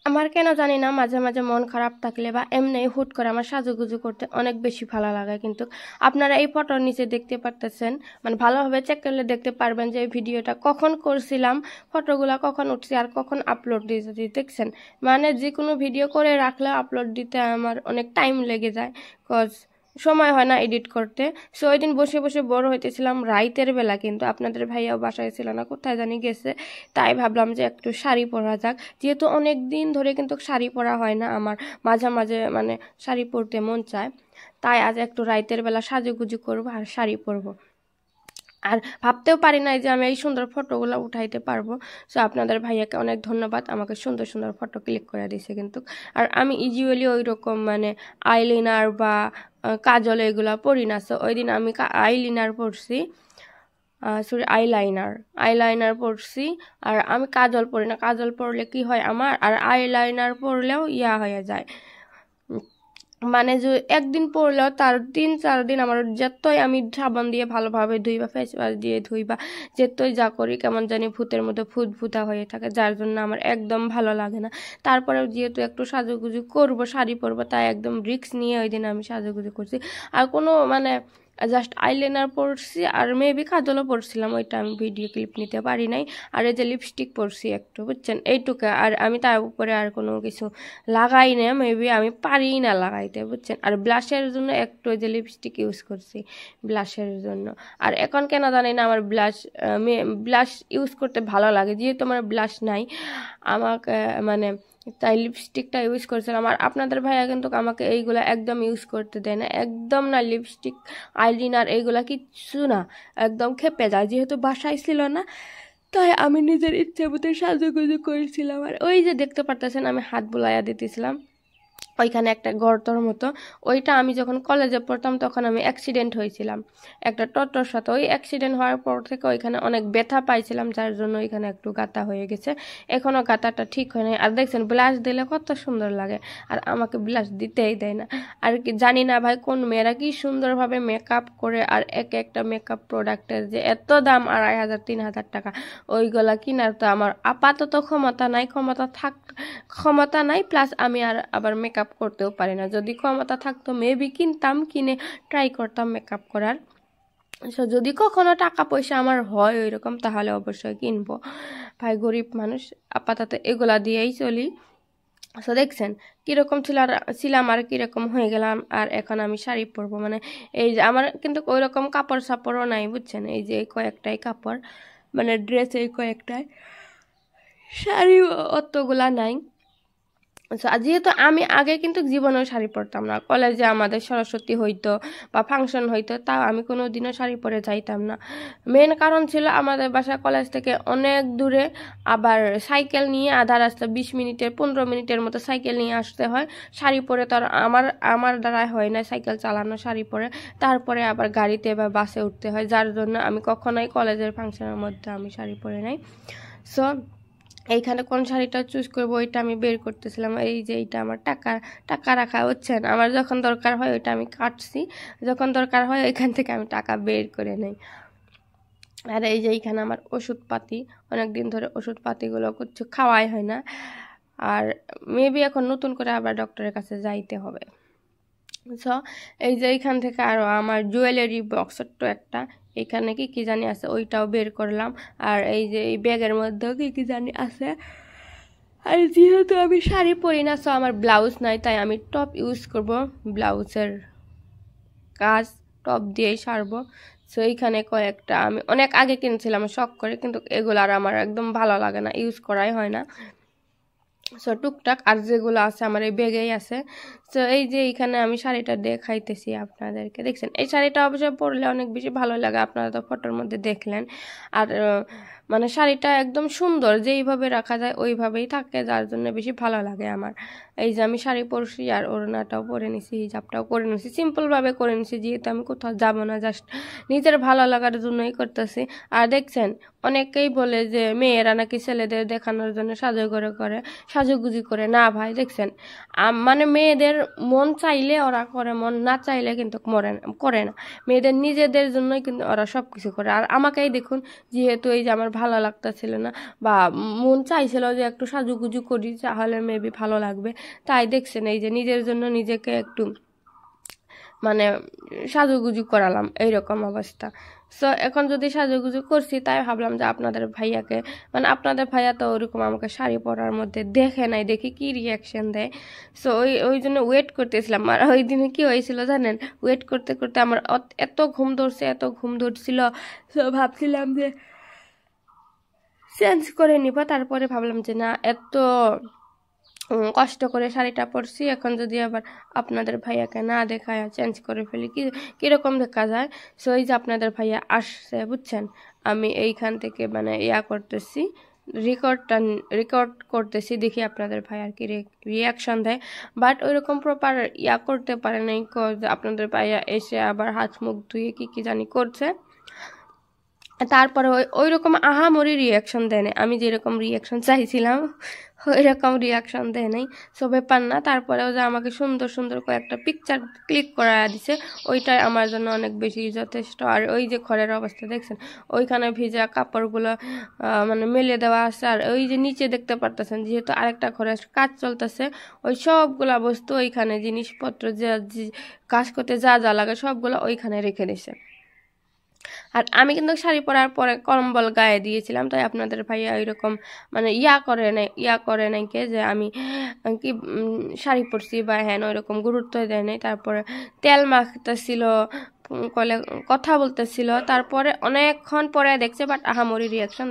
আমার কেন জানি না মাঝে মাঝে মন খারাপ থাকলে বা এমনি হুট করে আমার সাজুগুজু করতে অনেক বেশি ভালো লাগে। কিন্তু আপনারা এই ফটোর নিচে দেখতে পারতেছেন, মানে ভালোভাবে চেক করলে দেখতে পারবেন যে এই ভিডিওটা কখন করছিলাম, ফটোগুলা কখন উঠছি আর কখন আপলোড দিয়েছি। দেখছেন, মানে যে কোনো ভিডিও করে রাখলে আপলোড দিতে আমার অনেক টাইম লেগে যায়, কজ সময় হয় না এডিট করতে। সো ওই দিন বসে বসে বোর হইতেছিলাম রাইতের বেলা, কিন্তু আপনাদের ভাইয়াও বাসায় ছিল না, কোথায় জানি গেছে। তাই ভাবলাম যে একটু শাড়ি পরা যাক, যেহেতু অনেক দিন ধরে কিন্তু শাড়ি পরা হয় না আমার, মাঝে মাঝে মানে শাড়ি পরতে মন চায়। তাই আজ একটু রাইতের বেলা সাজুগুজু করবো আর শাড়ি পরবো। আর ভাবতেও পারি নাই যে আমি এই সুন্দর ফটোগুলো উঠাইতে পারবো। সো আপনাদের ভাইয়াকে অনেক ধন্যবাদ, আমাকে সুন্দর সুন্দর ফটো ক্লিক করে দিয়েছে কিন্তু। আর আমি ইউজুয়ালি ওই রকম মানে আইলাইনার বা কাজল এগুলা পরি না। সো ওই দিন আমি আইলাইনার পরছি, সরি আইলাইনার পরছি। আর আমি কাজল পরি না, কাজল পরলে কি হয় আমার, আর আইলাইনার পরলেও হয়ে যায়, মানে যে একদিন পরলেও তার 3-4 দিন আমার যতই আমি সাবান দিয়ে ভালোভাবে ধুই বা ফেস ওয়াশ দিয়ে ধুই বা যতই যা করি কেমন জানি ভূতের মতো ভূতা হয়ে থাকে, যার জন্য আমার একদম ভালো লাগে না। তারপরেও যেহেতু একটু সাজুগুজু করব, শাড়ি পরবো, তাই একদম রিস্ক নিয়ে ওই দিন আমি সাজুগুজু করছি। আর কোনো মানে জাস্ট আইলাইনার পরছি আর মেবি কাজলও পরছিলাম, ওইটা আমি ভিডিও ক্লিপ নিতে পারি নাই। আর এই যে লিপস্টিক পরছি একটু, বুঝছেন, এইটুকু। আর আমি তার উপরে আর কোনো কিছু লাগাই না, মেবি আমি পারি না লাগাইতে, বুঝছেন। আর ব্লাশের জন্য একটু ওই যে লিপস্টিক ইউজ করছি ব্লাশের জন্য। আর এখন কেন জানি না আমার ব্লাশ ইউজ করতে ভালো লাগে, যেহেতু আমার ব্লাশ নাই আমাকে মানে, তাই লিপস্টিকটা ইউজ করছিলাম। আর আপনাদের ভাইয়া কিন্তু আমাকে এইগুলা একদম ইউজ করতে দেয় না, একদম না। লিপস্টিক আইলাইনার এইগুলা কিচ্ছু না, একদম খেপে যায়। যেহেতু বাসায় ছিল না, তাই আমি নিজের ইচ্ছে মতো সাজুগুজু করেছিলাম। আর ওই যে দেখতে পারতেছেন আমি হাত বুলাইয়া দিতেছিলাম ওইখানে একটা গর্তর মতো, ওইটা আমি যখন কলেজে পড়তাম তখন আমি অ্যাক্সিডেন্ট হয়েছিলাম একটা টোটোর সাথে। ওই অ্যাক্সিডেন্ট হওয়ার পর থেকে ওইখানে অনেক ব্যথা পাইছিলাম, যার জন্য ওইখানে একটু গাঁথা হয়ে গেছে, এখনও গাঁথাটা ঠিক হয় নাই। আর দেখছেন ব্লাশ দিলে কত সুন্দর লাগে, আর আমাকে ব্লাশ দিতেই দেয় না। আর কি জানি না ভাই কোন মেয়েরা কি সুন্দরভাবে মেকআপ করে, আর এক একটা মেকআপ প্রোডাক্টের যে এত দাম, 2500-3000 টাকা, ওইগুলা কিনার তো আমার আপাতত ক্ষমতা নাই, প্লাস আমি আবার মেকআপ করতেও পারি না। যদি ক্ষমতা থাকতো মেবি কিনতাম, কিনে ট্রাই করতাম মেকআপ করার। যদি কখনো টাকা পয়সা আমার হয় ওইরকম, তাহলে অবশ্যই কিনবো। ভাই গরিব মানুষ, আপাতত এগুলা দিয়েই চলি। তো দেখছেন কিরকম ছিলাম আর কিরকম হয়ে গেলাম। আর এখন আমি শাড়ি পরবো, মানে এই যে আমার কিন্তু ওই রকম কাপড় সাপড়ও নাই, বুঝছেন। এই যে এই কয়েকটাই কাপড়, মানে ড্রেস এই কয়েকটাই, শাড়ি অতগুলা নাই। আচ্ছা, যেহেতু আমি আগে কিন্তু জীবনেও শাড়ি পরতাম না, কলেজে আমাদের সরস্বতী হইতো বা ফাংশন হইতো, তাও আমি কোনো দিনও শাড়ি পরে যাইতাম না। মেন কারণ ছিল আমাদের বাসা কলেজ থেকে অনেক দূরে, আবার সাইকেল নিয়ে আধা রাস্তা 20 মিনিটের 15 মিনিটের মতো সাইকেল নিয়ে আসতে হয়। শাড়ি পরে তো আর আমার দ্বারা হয় না সাইকেল চালানো শাড়ি পরে, তারপরে আবার গাড়িতে বা বাসে উঠতে হয়, যার জন্য আমি কখনোই কলেজের ফাংশনের মধ্যে আমি শাড়ি পরে নাই। সো এইখানে কোন শাড়িটা চুজ করবো ওইটা আমি বের করতেছিলাম। এই যে এইটা আমার টাকা রাখা, হচ্ছেন, আমার যখন দরকার হয় ওইটা আমি কাটছি, যখন দরকার হয় ওইখান থেকে আমি টাকা বের করে নেই। আর এই যে এইখানে আমার ওষুধপাতি, অনেকদিন ধরে ওষুধপাতিগুলো কিছু খাওয়াই হয় না, আর মেবি এখন নতুন করে আবার ডক্টরের কাছে যাইতে হবে। সো এই যে এইখান থেকে আরও আমার জুয়েলারি বক্স ছোট্ট একটা, এখানে কি কি জানি আছে ওইটাও বের করলাম। আর এই যে এই ব্যাগের মধ্যেও কি কি জানি আছে। আর যেহেতু আমি শাড়ি পরি না, সো আমার ব্লাউজ নাই, তাই আমি টপ ইউজ করব, ব্লাউজের কাজ টপ দিয়েই সারবো। সো এইখানে কয়েকটা আমি অনেক আগে কিনেছিলাম শখ করে, কিন্তু এগুলো আর আমার একদম ভালো লাগে না, ইউজ করাই হয় না। সো টুকটাক আর যেগুলো আছে আমার এই ব্যাগেই আছে। সো এই যে এইখানে আমি শাড়িটা দেখাইতেছি আপনাদেরকে, দেখছেন এই শাড়িটা অবশ্যই পরলে অনেক বেশি ভালো লাগে, আপনারা তো ফটোর মধ্যে দেখলেন। আর মানে শাড়িটা একদম সুন্দর, যেইভাবে রাখা যায় ওইভাবেই থাকে, যার জন্য বেশি ভালো লাগে আমার। এই যে আমি শাড়ি পরছি আর ওড়নাটাও পরে নিছি, হিজাবটাও করে নিছি, সিম্পলভাবে করে নিছি, যেহেতু আমি কোথাও যাবো না, জাস্ট নিজের ভালো লাগার জন্যই করতেছি। আর দেখছেন অনেকেই বলে যে মেয়েরা নাকি ছেলেদের দেখানোর জন্য সাজুগুজি করে। না ভাই, দেখছেন, মানে মেয়েদের মন চাইলে ওরা করে, মন না চাইলে কিন্তু করে না। মেয়েদের নিজেদের জন্যই কিন্তু ওরা সব কিছু করে। আর আমাকেই দেখুন, যেহেতু এই যে আমার ভালো লাগতেছিল না বা মন চাইছিল যে একটু সাজুগুজু করি, তাহলে মেবি ভালো লাগবে, তাই দেখছেন এই যে নিজের জন্য নিজেকে একটু মানে সাজুগুজু করালাম, এইরকম অবস্থা। সো এখন যদি সাজুগুজু করছি, তাই ভাবলাম যে আপনাদের ভাইয়াকে, মানে আপনাদের ভাইয়া তো ওরকম আমাকে শাড়ি পরার মধ্যে দেখে নাই, দেখি কি রিয়াকশন দেয়। সো ওই জন্য ওয়েট করতেছিলাম। আর ওই দিনে কি হয়েছিল জানেন, ওয়েট করতে করতে আমার এত ঘুম ধরছিল। সো ভাবছিলাম যে চেঞ্জ করে নিব, তারপরে ভাবলাম যে না, এত কষ্ট করে শাড়িটা পরছি, এখন যদি আবার আপনাদের ভাইয়াকে না দেখায় চেঞ্জ করে ফেলি, কিরকম দেখা যায়। সো এই যে আপনাদের ভাইয়া আসছে, বুঝছেন, আমি এইখান থেকে মানে করতেছি, রেকর্ড করতেছি, দেখি আপনাদের ভাইয়ার কি রিয়াকশন দেয়। বাট ওইরকম প্রপার করতে পারে নাই, আপনাদের ভাইয়া এসে আবার হাত মুখ ধুয়ে কি জানি করছে। তারপরে ওই রকম আহামরি রিয়াকশন দেয় নাই, আমি যেরকম রিয়াকশন চাইছিলাম ওই রকম রিয়াকশন দেয় নাই। সো ব্যাপার না, তারপরেও যে আমাকে সুন্দর সুন্দর কয়েকটা পিকচার ক্লিক করা দিছে, ওইটাই আমার জন্য অনেক বেশি যথেষ্ট। আর ওই যে ঘরের অবস্থা দেখছেন, ওইখানে ভিজা কাপড়গুলো মানে মেলে দেওয়া আছে। আর ওই যে নিচে দেখতে পারতেছেন, যেহেতু আরেকটা ঘরের কাজ চলতেছে, ওই সবগুলা বস্তু ওইখানে, জিনিসপত্র যে কাজ করতে যা যা লাগে সবগুলো ওইখানে রেখে দিছে। আর আমি কিন্তু শাড়ি পরার পরে কম্বল গায়ে দিয়েছিলাম, তাই আপনাদের ভাইয়া ওইরকম মানে করে নাই কে যে আমি কি শাড়ি পরছি বা হ্যাঁ, ওইরকম গুরুত্ব দেয় নাই। তারপরে তেল মাখতেছিল, কথা বলতেছিল, তারপরে অনেকক্ষণ পরে দেখছে, বাট আহামরি রিয়াকশন